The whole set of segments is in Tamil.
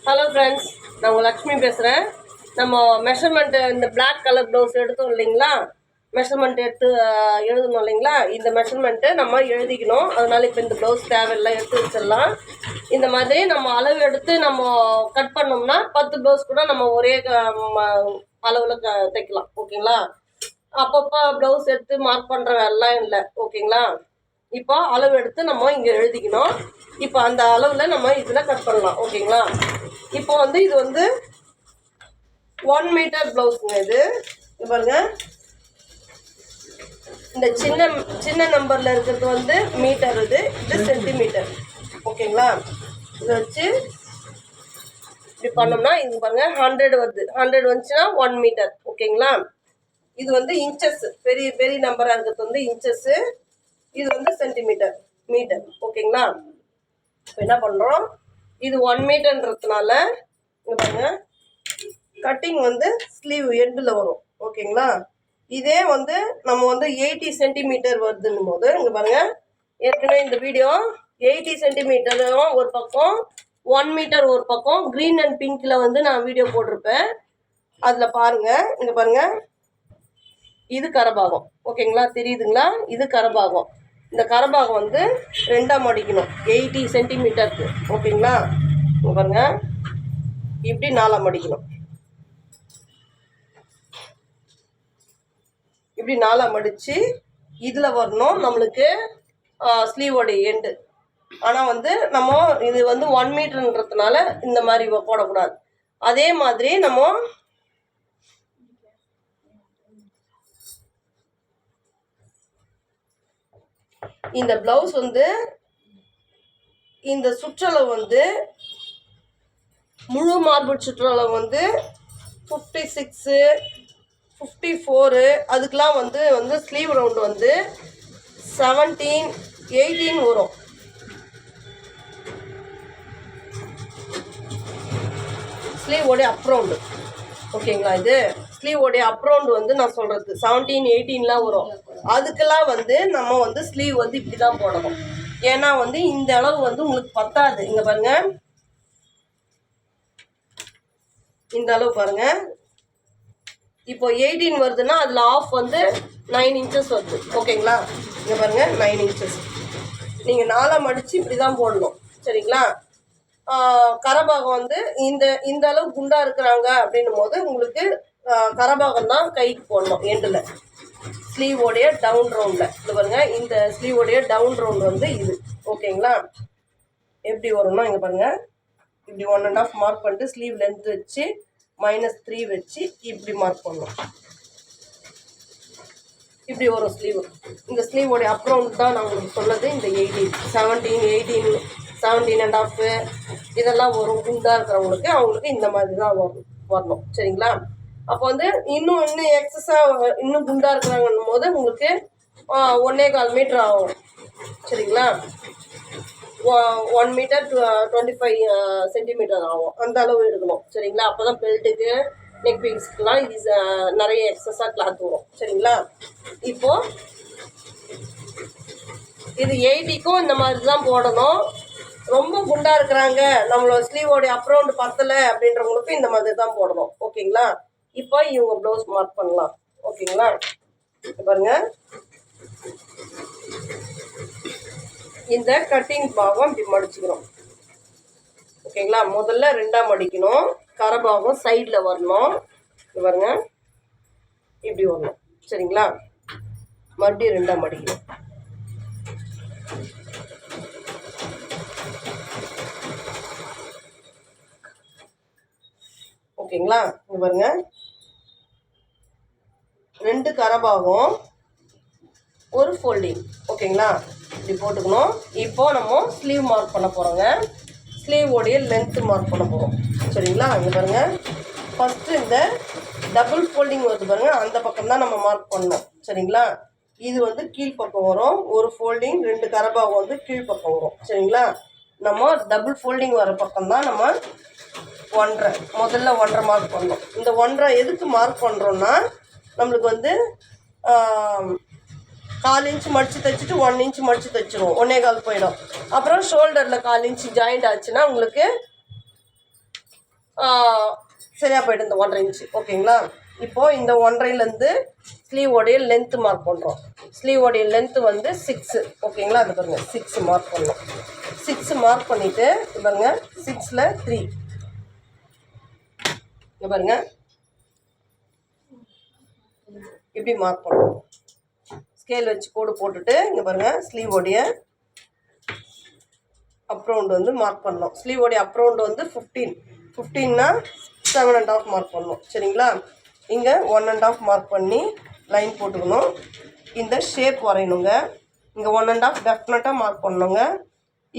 ஹலோ ஃப்ரெண்ட்ஸ், நான் உங்கள் லக்ஷ்மி பேசுகிறேன். நம்ம மெஷர்மெண்ட்டு இந்த பிளாக் கலர் ப்ளவுஸ் எடுத்தோம் இல்லைங்களா, மெஷர்மெண்ட் எடுத்து எழுதணும் இல்லைங்களா, இந்த மெஷர்மெண்ட்டு நம்ம எழுதிக்கணும். அதனால் இப்போ இந்த ப்ளவுஸ் தேவையில்லை, எடுத்து வச்சிடலாம். இந்த மாதிரி நம்ம அளவு எடுத்து நம்ம கட் பண்ணோம்னா 10 ப்ளவுஸ் கூட நம்ம ஒரே அளவில் தைக்கலாம். ஓகேங்களா? அப்பப்போ ப்ளவுஸ் எடுத்து மார்க் பண்ணுற வேலைலாம் இல்லை. ஓகேங்களா? இப்போ அளவு எடுத்து நம்ம இங்கே எழுதிக்கணும். இப்போ அந்த அளவில் நம்ம இதில் கட் பண்ணலாம். ஓகேங்களா? இப்போ வந்து இது வந்து 1 மீட்டர் ப்ளவுஸுங்க. இது பாருங்க, இந்த சின்ன சின்ன நம்பரில் இருக்கிறது வந்து மீட்டர், இது சென்டிமீட்டர். ஓகேங்களா? இதை வச்சு இப்படி பண்ணோம்னா இது பாருங்க 100 வருது. 100 வந்துச்சுன்னா 1 மீட்டர். ஓகேங்களா? இது வந்து இன்ச்சஸ், பெரிய பெரிய நம்பராக இருக்கிறது வந்து இன்ச்சஸ்ஸு, இது வந்து சென்டிமீட்டர், மீட்டர். ஓகேங்களா? இப்போ என்ன பண்ணுறோம், இது 1 மீட்டர்ன்றதுனால இங்கே பாருங்க, கட்டிங் வந்து ஸ்லீவ் எண்டில் வரும். ஓகேங்களா? இதே வந்து நம்ம வந்து 80 சென்டிமீட்டர் வருதுன்னும் போது இங்கே பாருங்க, ஏற்கனவே இந்த வீடியோ 80 சென்டிமீட்டரும் ஒரு பக்கம், 1 மீட்டர் ஒரு பக்கம், க்ரீன் அண்ட் பிங்க்கில் வந்து நான் வீடியோ போட்டிருப்பேன். அதில் பாருங்கள். இங்கே பாருங்கள், இது கரபாகம். ஓகேங்களா? தெரியுதுங்களா? இது கரபாகம். இந்த கரபாகம் வந்து 2ஆக மடிக்கணும் 80 சென்டிமீட்டருக்கு. ஓகேங்களா? இங்கே பாருங்க, இப்படி 4ஆக மடிக்கணும். இப்படி 4ஆக மடித்து இதில் வரணும் நம்மளுக்கு ஸ்லீவோடைய எண்டு. ஆனால் வந்து நம்ம இது வந்து 1 மீட்டர்ன்றதுனால இந்த மாதிரி போடக்கூடாது. அதே மாதிரி நம்ம இந்த ப்ளவுஸ் வந்து இந்த சுற்றளவு வந்து முழு மார்பிள் சுற்றளவு வந்து 56, 54, அதுக்கெலாம் வந்து ஸ்லீவ் ரவுண்டு வந்து 17, 18 வரும். ஸ்லீவோடைய அப் ரவுண்டு. ஓகேங்களா? இது ஸ்லீவோடைய அப் ரவுண்டு வந்து நான் சொல்கிறது 17, 18லாம் வரும். அதுக்கெல்லாம் வந்து நம்ம வந்து ஸ்லீவ் வந்து இப்படி தான் போடணும். ஏன்னா வந்து இந்த அளவு வந்து உங்களுக்கு பத்தாது. இங்கே பாருங்க, இந்த அளவு பாருங்க. இப்போ 18 வருதுன்னா அதில் ஆஃப் வந்து 9 இன்ச்சஸ் வருது. ஓகேங்களா? இங்கே பாருங்க, 9 இன்ச்சஸ். நீங்கள் 4ஆக மடித்து இப்படி தான் போடணும். சரிங்களா? கரபாகம் வந்து இந்த அளவு குண்டாக இருக்கிறாங்க அப்படின்னும் போது உங்களுக்கு கரபாகம் தான் கைக்கு போடணும் எண்டில், ஸ்லீவோடைய டவுன் ரவுண்டில். இது பாருங்க, இந்த ஸ்லீவோடைய டவுன் ரவுண்ட் வந்து இது. ஓகேங்களா? எப்படி வரும்னா இங்கே பாருங்கள், இப்படி 1.5 மார்க் பண்ணிட்டு ஸ்லீவ் லென்த் வச்சு -3 வச்சு இப்படி மார்க் பண்ணணும். இப்படி வரும் ஸ்லீவ். இந்த ஸ்லீவோடைய அப் ரவுண்ட் தான் நான் உங்களுக்கு சொன்னது. இந்த 18, 17, 17.5 இதெல்லாம் வரும். குண்டாக இருக்கிறவங்களுக்கு அவங்களுக்கு இந்த மாதிரி தான் வரணும். சரிங்களா? அப்போ வந்து இன்னும் எக்ஸஸாக இன்னும் குண்டாக இருக்கிறாங்கன்னும் போது உங்களுக்கு 1.25 மீட்டர் ஆகும். சரிங்களா? 1 மீட்டர் 25 சென்டிமீட்டர் ஆகும். அந்த அளவு எடுக்கணும். சரிங்களா? அப்போ தான் பெல்ட்டுக்கு, நெக் பீஸ்க்கெலாம் நிறைய எக்ஸஸாக கிளாத் வரும். சரிங்களா? இப்போது இது 80க்கும் இந்த மாதிரி தான் போடணும். ரொம்ப குண்டாக இருக்கிறாங்க, நம்மளோட ஸ்லீவோடைய அப் ரவுண்டு பத்தலை அப்படின்றவங்களுக்கு இந்த மாதிரி தான் போடணும். ஓகேங்களா? இப்போ இவங்க ப்ளவுஸ் மார்க் பண்ணலாம். ஓகேங்களா? பாருங்க, இந்த கட்டிங் பாகம் இப்படி மடிச்சுக்கணும். ஓகேங்களா? முதல்ல 2ஆக மடிக்கணும். கரபாகம் சைடில் வரணும். பாருங்க, இப்படி வரணும். சரிங்களா? மறுபடியும் 2ஆக மடிக்கணும். ஓகேங்களா? இங்கே பாருங்க, 2 கரபாகம், ஒரு ஃபோல்டிங். ஓகேங்களா? இப்படி போட்டுக்கணும். இப்போ நம்ம ஸ்லீவ் மார்க் பண்ண போகிறோங்க. ஸ்லீவோடைய லென்த்து மார்க் பண்ண போகிறோம். சரிங்களா? இங்கே பாருங்கள், ஃபஸ்ட்டு இந்த டபுள் ஃபோல்டிங் வருது பாருங்கள், அந்த பக்கம் தான் நம்ம மார்க் பண்ணணும். சரிங்களா? இது வந்து கீழ்ப்பக்கம் வரும். ஒரு ஃபோல்டிங், 2 கரபாகம் வந்து கீழ்ப்பக்கம் வரும். சரிங்களா? நம்ம டபுள் ஃபோல்டிங் வர பக்கம் தான் நம்ம 1.5, முதல்ல 1.5 மார்க் பண்ணணும். இந்த 1.5 எதுக்கு மார்க் பண்ணுறோன்னா, நம்மளுக்கு வந்து 4 இன்ச் மடித்து தைச்சிட்டு 1 இன்ச் மடித்து தைச்சிருவோம், 1.25 போயிடும். அப்புறம் ஷோல்டரில் 4 இன்ச் ஜாயிண்ட் ஆச்சுன்னா உங்களுக்கு சரியாக போய்ட்டு இந்த 1.5 இன்ச்சு. ஓகேங்களா? இப்போது இந்த 1.5லேருந்து ஸ்லீவோடைய லென்த்து மார்க் பண்ணுறோம். ஸ்லீவோடைய லென்த்து வந்து 6. ஓகேங்களா? அது பாருங்கள் 6 மார்க் பண்ணோம். 6 மார்க் பண்ணிவிட்டு பாருங்கள் 6ல் 3 இங்கே பாருங்கள் இப்படி மார்க் பண்ணணும். ஸ்கேல் வச்சு கோடு போட்டுட்டு இங்கே பாருங்கள் ஸ்லீவோடைய அப் ரவுண்டு வந்து மார்க் பண்ணணும். ஸ்லீவோடைய அப் ரவுண்டு வந்து 15னா 7.5 மார்க் பண்ணணும். சரிங்களா? இங்கே 1.5 மார்க் பண்ணி லைன் போட்டுக்கணும். இந்த ஷேப் வரையணுங்க. இங்கே 1.5 டெஃபினட்டாக மார்க் பண்ணணுங்க.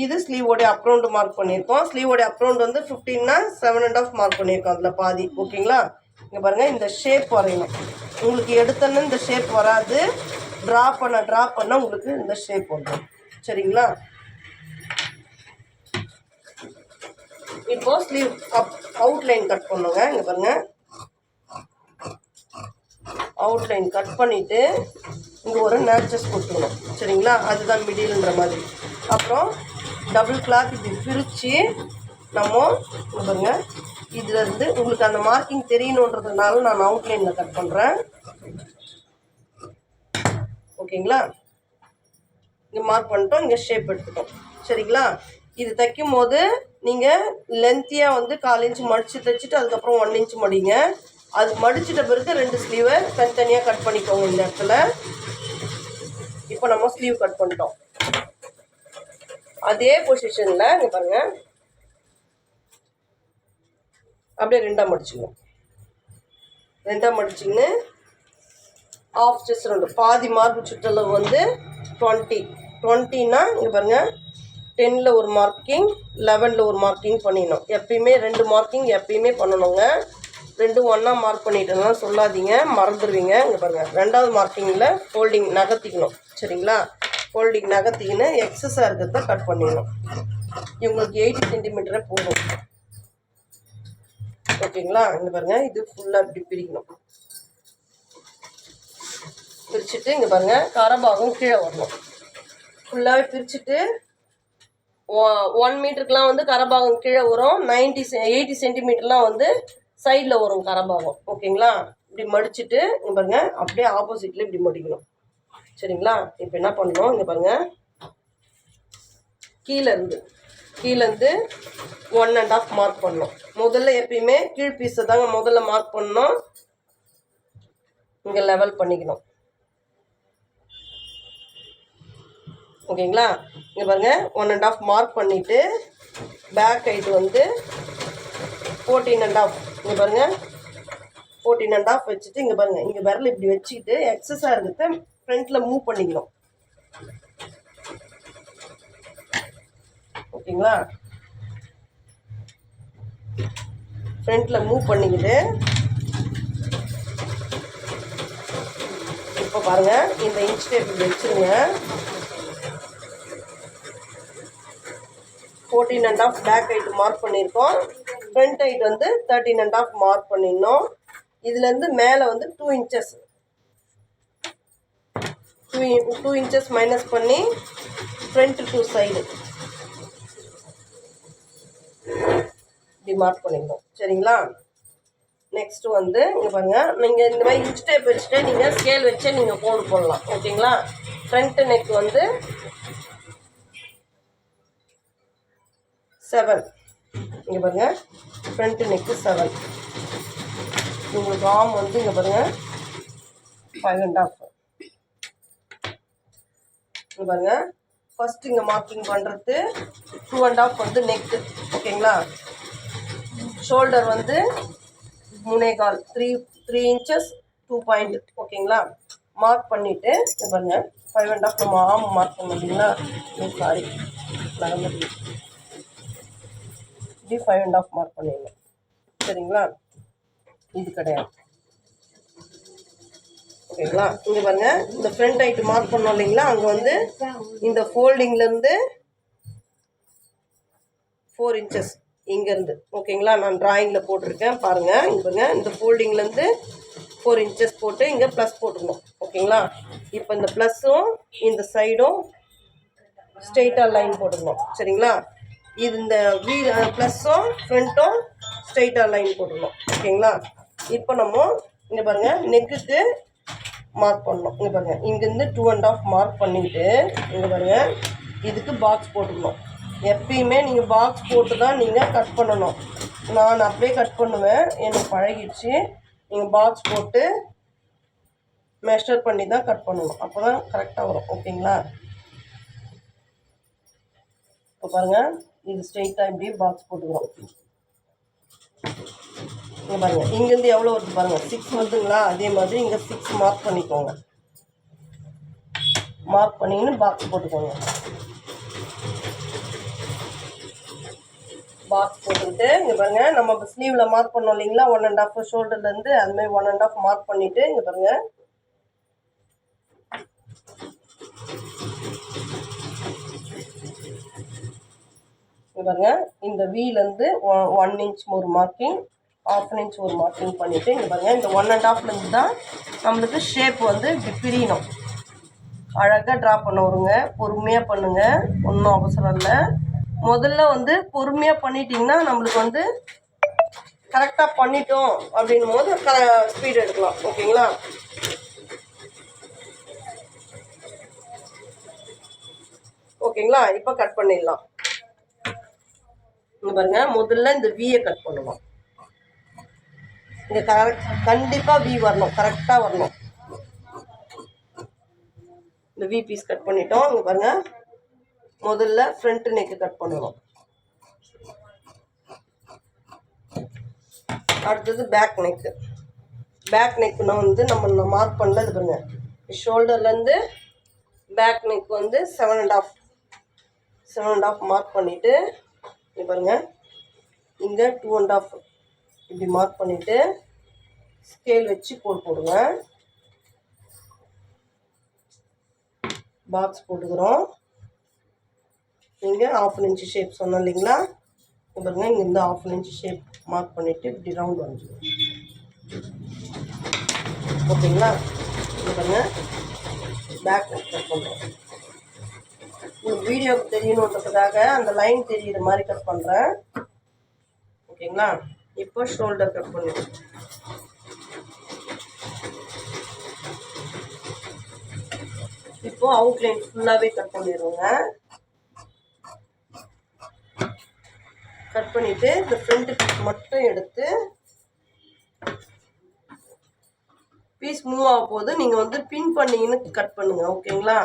இது ஸ்லீவோடைய அப் ரவுண்டு மார்க் பண்ணியிருக்கோம். ஸ்லீவோடைய அப் ரவுண்டு வந்து 15னா 7.5 மார்க் பண்ணியிருக்கோம். அதில் பாதி. ஓகேங்களா? இங்கே பாருங்கள் இந்த ஷேப் வரையணும். உங்களுக்கு எடுத்தோன்னு இந்த ஷேப் வராது. ட்ரா பண்ண உங்களுக்கு இந்த ஷேப் வந்துடும். சரிங்களா? இப்போது ஸ்லீவ் அவுட்லைன் கட் பண்ணுங்க. இங்கே பாருங்கள் அவுட்லைன் கட் பண்ணிவிட்டு இங்கே ஒரு நேச்சஸ் கொடுத்துக்கணும். சரிங்களா? அதுதான் மிடில்ன்ற மாதிரி. அப்புறம் டபுள் கிளாத் இப்படி பிரித்து நம்ம இங்கே பாருங்கள் இதிலேருந்து உங்களுக்கு அந்த மார்க்கிங் தெரியணுன்றதுனால நான் அவுட்லைனில் கட் பண்ணுறேன். ஓகேங்களா? இங்கே மார்க் பண்ணிட்டோம். இங்கே ஷேப் எடுத்துட்டோம். சரிங்களா? இது தைக்கும் போது நீங்கள் லென்த்தியாக வந்து 1/4 இன்ச்சு மடித்து தைச்சிட்டு அதுக்கப்புறம் 1 இன்ச்சு மடிங்க. அது மடிச்சிட்ட பிறகு 2 ஸ்லீவை தனித்தனியாக கட் பண்ணிக்கோங்க. இந்த இடத்துல இப்போ நம்ம ஸ்லீவ் கட் பண்ணிட்டோம். அதே பொசிஷனில் இங்கே பாருங்கள் அப்படியே 2ஆக மடிச்சுக்கணும். 2ஆக மடிச்சிங்கன்னு ஆஃப் ஸ்டிச் ரெண்டு பாதி மார்பு சுற்றளவு வந்து 20னா இங்கே பாருங்கள் 10ல் ஒரு மார்க்கிங் 11ல் ஒரு மார்க்கிங் பண்ணிடணும். எப்பயுமே 2 மார்க்கிங் எப்பயுமே பண்ணணுங்க. 2 ஒன்றா மார்க் பண்ணிட்டோம்னா சொல்லாதீங்க, மறந்துடுவீங்க. இங்கே பாருங்கள் 2வது மார்க்கிங்கில் ஃபோல்டிங் நகர்த்திக்கணும். சரிங்களா? ஃபோல்டிங் நகர்த்திக்கின்னு எக்ஸஸாக இருக்கிறத கட் பண்ணிடணும். இவங்களுக்கு 80 சென்டிமீட்டரே போதும். ஓகேங்களா? இங்கே பாருங்கள் இது ஃபுல்லாக இப்படி பிரிக்கணும். பிரிச்சுட்டு இங்கே பாருங்கள் கரபாகம் கீழே வரணும். ஃபுல்லாகவே பிரிச்சுட்டு 1 மீட்டருக்குலாம் வந்து கரபாகம் கீழே வரும். 80 சென்டிமீட்டர்லாம் வந்து சைடில் வரும் கரபாகம். ஓகேங்களா? இப்படி மடிச்சுட்டு இங்கே பாருங்கள் அப்படியே ஆப்போசிட்டில் இப்படி மடிக்கணும். சரிங்களா? இப்போ என்ன பண்ணணும்? இங்கே பாருங்கள் கீழேருந்து 1.5 மார்க் பண்ணணும். முதல்ல எப்பயுமே கீழ் பீஸை தாங்க முதல்ல மார்க் பண்ணணும். இங்கே லெவல் பண்ணிக்கணும். ஓகேங்களா? இங்கே பாருங்கள் 1.5 மார்க் பண்ணிவிட்டு பேக் ஹைட் வந்து 14.5. இங்கே பாருங்கள் 14.5 வச்சுட்டு இங்கே பாருங்கள் இங்கே விரல் இப்படி வச்சுக்கிட்டு எக்ஸஸாக இருக்கிறத ஃப்ரண்ட்டில் மூவ் பண்ணிக்கணும். ஓகேங்களா? ஃப்ரண்ட்டில் மூவ் பண்ணிக்கிட்டு இப்போ பாருங்கள் இந்த இன்ச் டேப் இப்படி வச்சுருங்க. 14.5 பேக் ஹைட் மார்க் பண்ணியிருக்கோம். ஃப்ரண்ட் ஹைட் வந்து 13.5 மார்க் பண்ணிடணும். இதுலேருந்து மேலே வந்து 2 இன்ச்சஸ் 2 இன்ச்சஸ் மைனஸ் பண்ணி ஃப்ரண்ட் டு சைடு இப்படி மார்க் பண்ணிடணும். சரிங்களா? நெக்ஸ்ட்டு வந்து இங்கே பாருங்கள் நீங்கள் இந்த மாதிரி இன்ச் டேப் வச்சுட்டு நீங்கள் ஸ்கேல் வச்சு நீங்கள் கோடு போடலாம். ஓகேங்களா? ஃப்ரண்ட் நெக் வந்து 7. இங்கே பாருங்கள் ஃப்ரண்ட் நெக்கு 7. உங்களுக்கு ஆர்ம் வந்து இங்கே பாருங்கள் 5.5. இங்கே பாருங்கள் ஃபஸ்ட்டு இங்கே மார்க்கிங் பண்ணுறது 2.5 வந்து நெக்கு. ஓகேங்களா? ஷோல்டர் வந்து 3.25 3 இன்ச்சஸ் 2 பாயிண்ட். ஓகேங்களா? மார்க் பண்ணிவிட்டு இங்கே பாருங்கள் 5.5 நம்ம ஆர்ம் மார்க் பண்ண முடியுங்களா? சாரி நடந்துட்டு இப்படி 5.5 மார்க் பண்ணிடணும். சரிங்களா? இது கிடையாது. ஓகேங்களா? இங்கே பாருங்கள் இந்த ஃப்ரண்ட் ஹைட் மார்க் பண்ணோம் இல்லைங்களா? அங்கே வந்து இந்த ஃபோல்டிங்லேருந்து 4 இன்ச்சஸ் இங்கேருந்து. ஓகேங்களா? நான் ட்ராயிங்கில் போட்டிருக்கேன் பாருங்கள். இங்கே பாருங்கள் இந்த ஃபோல்டிங்லேருந்து 4 இன்ச்சஸ் போட்டு இங்கே ப்ளஸ் போட்டுக்கணும். ஓகேங்களா? இப்போ இந்த ப்ளஸ்ஸும் இந்த சைடும் ஸ்ட்ரெயிட்டாக லைன் போட்டுக்கணும். சரிங்களா? இது இந்த ப்ளஸ்ஸும் ஃப்ரண்ட்டும் ஸ்ட்ரைட்டாக லைன் போட்டுடணும். ஓகேங்களா? இப்போ நம்ம இங்கே பாருங்கள் நெக்குக்கு மார்க் பண்ணணும். இங்கே பாருங்கள் இங்கேருந்து 2.5 மார்க் பண்ணிவிட்டு இங்கே பாருங்கள் இதுக்கு பாக்ஸ் போட்டுக்கணும். எப்பயுமே நீங்கள் பாக்ஸ் போட்டு தான் நீங்கள் கட் பண்ணணும். நான் அப்படியே கட் பண்ணுவேன், எனக்கு பழகிடுச்சு. நீங்கள் பாக்ஸ் போட்டு மெஷர் பண்ணி தான் கட் பண்ணணும், அப்போ தான் கரெக்டாக வரும். ஓகேங்களா? இப்போ பாருங்கள் இது ஸ்ட்ரெயிட்டாக இப்படி பாக்ஸ் போட்டுக்கிறோம். இங்கே பாருங்கள் இங்கேருந்து எவ்வளோ வருது பாருங்கள், 6 வருதுங்களா? அதே மாதிரி இங்கே 6 மார்க் பண்ணிக்கோங்க. மார்க் பண்ணிங்கன்னு பாக்ஸ் போட்டுக்கோங்க. பாக்ஸ் போட்டுக்கிட்டு இங்கே பாருங்கள் நம்ம ஸ்லீவில் மார்க் பண்ணோம் இல்லைங்களா, 1.5 ஷோல்டர்லேருந்து அதுமாதிரி 1.5 மார்க் பண்ணிவிட்டு இங்கே பாருங்கள் இந்த வீலேருந்து 1 இன்ச் ஒரு மார்க்கிங், 1/2 இன்ச் ஒரு மார்க்கிங் பண்ணிவிட்டு இங்கே பாருங்கள் இந்த 1.5லேருந்து தான் நம்மளுக்கு ஷேப் வந்து இப்படி பிரியணும். அழகாக ட்ரா பண்ண வருங்க. பொறுமையாக பண்ணுங்கள், ஒன்றும் அவசரம் இல்லை. முதல்ல வந்து பொறுமையாக பண்ணிட்டீங்கன்னா நம்மளுக்கு வந்து கரெக்டாக பண்ணிட்டோம் அப்படின்னும் போது ஸ்பீட் எடுக்கலாம். ஓகேங்களா? ஓகேங்களா? இப்போ கட் பண்ணிடலாம். இங்கே பாருங்க முதல்ல இந்த வியை கட் பண்ணுவோம். இங்கே கண்டிப்பாக வி வரணும், கரெக்டாக வரணும். இந்த வி பீஸ் கட் பண்ணிட்டோம். இங்கே பாருங்க முதல்ல ஃப்ரண்ட் நெக்கு கட் பண்ணணும். அடுத்தது பேக் நெக்கு. பேக் நெக்குனா வந்து நம்ம மார்க் பண்ணல. இது பாருங்க ஷோல்டர்லேருந்து பேக் நெக் வந்து 7.5 மார்க் பண்ணிவிட்டு இங்கே பாருங்கள் இங்கே 2.5 இப்படி மார்க் பண்ணிவிட்டு ஸ்கேல் வச்சு போடுங்க. பாக்ஸ் போட்டுக்கிறோம். இங்கே 1/2 இன்ச் ஷேப் சொன்னோம் இல்லைங்களா, பாருங்க இங்கேருந்து 1/2 இன்ச் ஷேப் மார்க் பண்ணிவிட்டு இப்படி ரவுண்ட் வந்துடும். ஓகேங்களா? இது பாருங்க பேக் நெக் கட் பண்ணுறோம். உங்களுக்கு வீடியோக்கு தெரியணுன்றதுக்காக அந்த லைன் தெரியுற மாதிரி கட் பண்ணுறேன். ஓகேங்களா? இப்போ ஷோல்டர் கட் பண்ணிடுவோம். இப்போ அவுட்லைன் ஃபுல்லாகவே கட் பண்ணிடுவோங்க. கட் பண்ணிவிட்டு இந்த ஃப்ரண்ட் பீஸ் மட்டும் எடுத்து பீஸ் மூவ் ஆக போது நீங்கள் வந்து பின் பண்ணிங்கன்னு கட் பண்ணுங்கள். ஓகேங்களா?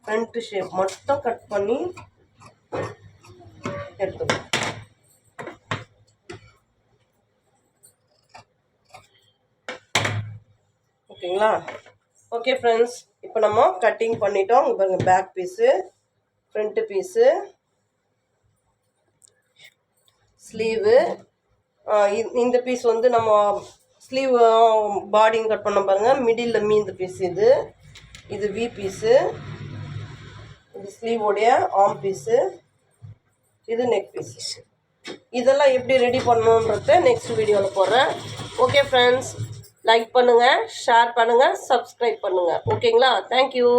ஃப்ரண்ட் ஷேப் மட்டும் கட் பண்ணி எடுத்துக்கணும். ஓகேங்களா? ஓகே ஃப்ரெண்ட்ஸ், இப்போ நம்ம கட்டிங் பண்ணிட்டோம். இங்கே பாருங்கள் back piece, front piece, sleeve. இந்த பீஸ் வந்து நம்ம ஸ்லீவ் பாடியும் கட் பண்ண பாருங்கள். மிடில் மீந்த பீஸ் இது வி பீஸு, இது ஸ்லீவோடைய ஆர்ம் பீஸு, இது நெக் பீஸ். இதெல்லாம் எப்படி ரெடி பண்ணணுன்றத நெக்ஸ்ட் வீடியோவில் போடுறேன். ஓகே ஃப்ரெண்ட்ஸ், லைக் பண்ணுங்கள், ஷேர் பண்ணுங்கள், சப்ஸ்கிரைப் பண்ணுங்கள். ஓகேங்களா? தேங்க்யூ.